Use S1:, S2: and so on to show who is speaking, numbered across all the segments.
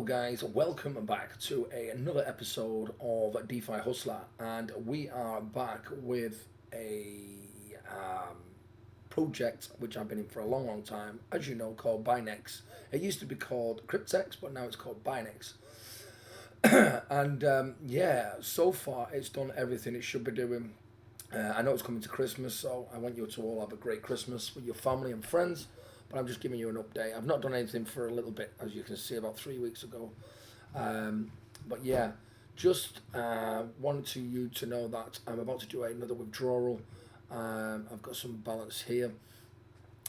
S1: guys, welcome back to another episode of DeFi Hustler, and we are back with a um, project which I've been in for a long time, as you know, called Bytnex. It used to be called Cryptex, but now it's called Bytnex. And yeah, so far it's done everything it should be doing. I know it's coming to Christmas, so I want you to all have a great Christmas with your family and friends. But I'm just giving you an update. I've not done anything for a little bit, as you can see, about 3 weeks ago. But yeah, just wanted you to know that I'm about to do another withdrawal. I've got some balance here,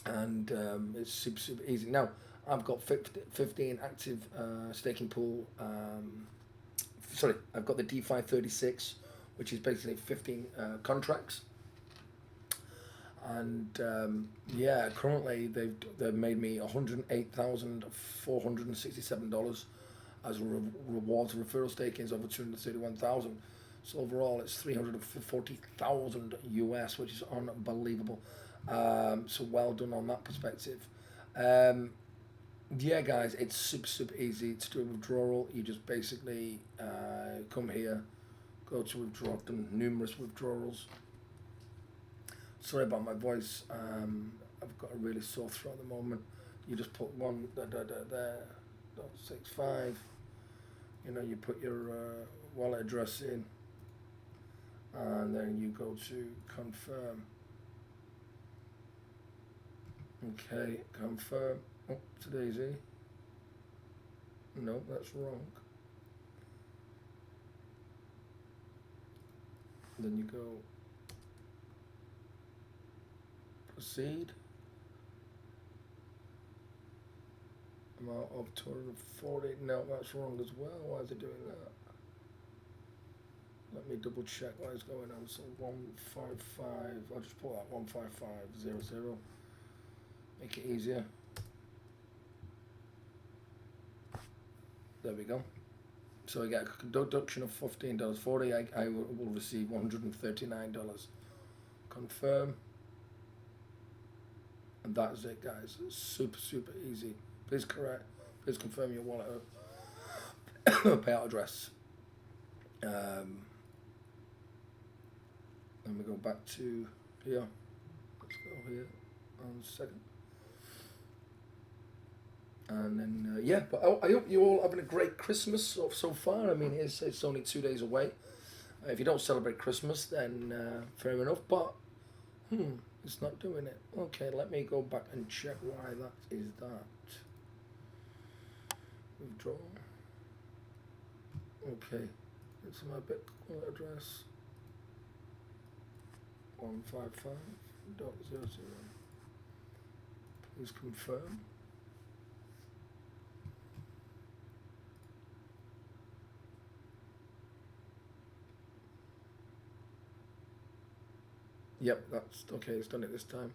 S1: and it's super easy. Now, I've got 15 active staking pool. Sorry, I've got the DeFi 36, which is basically 15 contracts. And yeah, currently they've made me $108,467 as rewards. Referral staking is over 231,000. So overall, it's 340,000 US, which is unbelievable. So well done on that perspective. Yeah, guys, it's super easy to do a withdrawal. You just basically come here, go to withdraw. I've done numerous withdrawals. Sorry about my voice. I've got a really sore throat at the moment. You just put one there, 65. You know, you put your wallet address in, and then you go to confirm. Okay, confirm. Oh, today's E. No, that's wrong. Then you go proceed. Amount of 240. No, that's wrong as well. Why is it doing that? Let me double check what is going on. So 155. I'll just put that 15500. Make it easier. There we go. So I get a deduction of $15.40. I will receive $139. Confirm. And that's it, guys. It's super easy. Please confirm your wallet payout address. Then we go back to here. Let's go here on second. And then yeah, but I hope you all having a great Christmas so far. I mean, it's only 2 days away. If you don't celebrate Christmas, then fair enough. But it's not doing it. Okay, let me go back and check why that is that. Withdraw. Okay, it's my Bitcoin address. 155.00. Please confirm. Yep, that's okay. It's done it this time.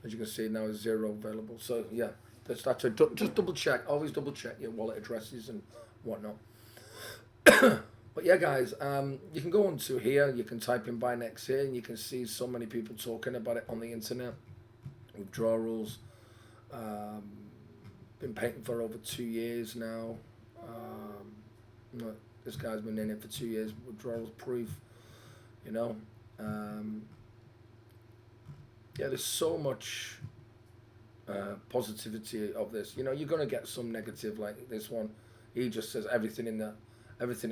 S1: As you can see, now is 0 available. So yeah, that's a, just double check. Always double check your wallet addresses and whatnot. But yeah, guys, you can go onto here. You can type in Bytnex here, and you can see so many people talking about it on the internet. Withdrawals. Been painting for over 2 years now. This guy's been in it for 2 years. Withdrawals proof. You know. Yeah, there's so much positivity of this. You know, you're gonna get some negative, like this one. He just says everything in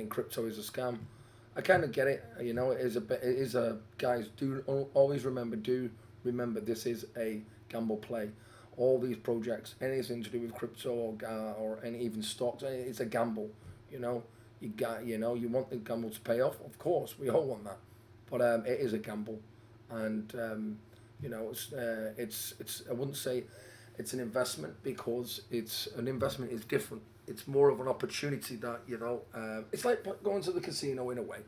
S1: crypto is a scam. I kind of get it. You know, it is a guys. Always remember. Do remember this is a gamble play. All these projects, anything to do with crypto or any even stocks, it's a gamble. You know, you want the gamble to pay off. Of course, we all want that. But it is a gamble, and you know, it's I wouldn't say it's an investment, because an investment is different. It's more of an opportunity that, you know, it's like going to the casino in a way.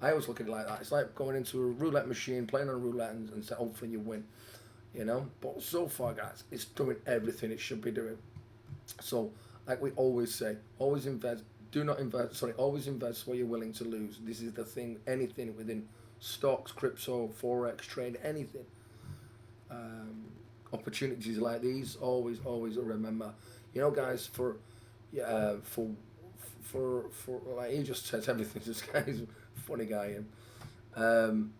S1: I always look at it like that. It's like going into a roulette machine, playing on roulette, and hopefully you win. You know, but so far, guys, it's doing everything it should be doing. So, like we always say, always invest. Always invest where you're willing to lose. This is the thing. Anything within stocks, crypto, forex, trade, anything. Opportunities like these, always remember. You know, guys, for yeah, for like he just says everything. This guy's a funny guy, and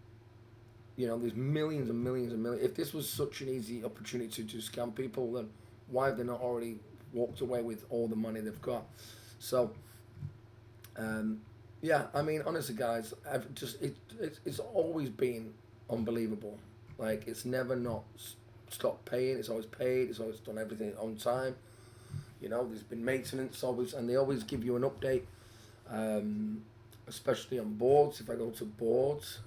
S1: you know, there's millions and millions and millions. If this was such an easy opportunity to scam people, then why have they not already walked away with all the money they've got? So, yeah, I mean, honestly, guys, it's always been unbelievable. Like it's never not stopped paying. It's always paid. It's always done everything on time. You know, there's been maintenance always, and they always give you an update, um, especially on boards. If I go to boards,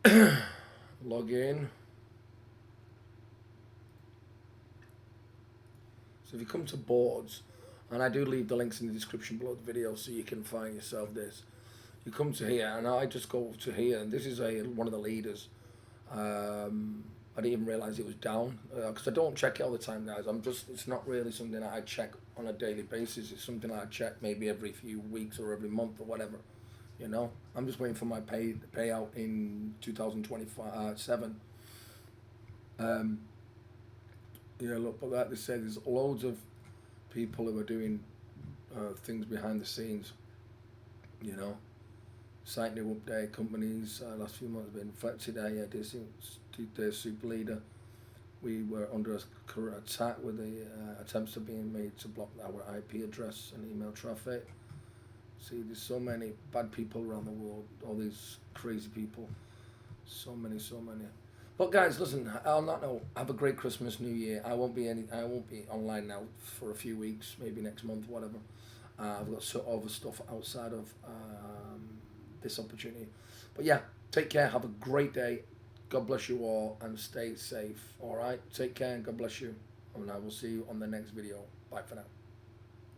S1: log in. So if you come to boards, and I do leave the links in the description below the video so you can find yourself this. You come to here, and I just go to here, and this is one of the leaders. I didn't even realize it was down because I don't check it all the time, guys. It's not really something that I check on a daily basis. It's something I check maybe every few weeks or every month or whatever. You know, I'm just waiting for my payout in 2027. Yeah, look, but like they say, there's loads of people who are doing things behind the scenes. You know, site new update companies. Last few months have been affected. Yeah, their super leader. We were under a attack with the attempts are being made to block our IP address and email traffic. See, there's so many bad people around the world. All these crazy people. So many, so many. But guys, listen. On that note, have a great Christmas, New Year. I won't be online now for a few weeks, maybe next month, whatever. I've got sort of stuff outside of this opportunity. But yeah, take care. Have a great day. God bless you all and stay safe. All right, take care and God bless you. And I will see you on the next video. Bye for now.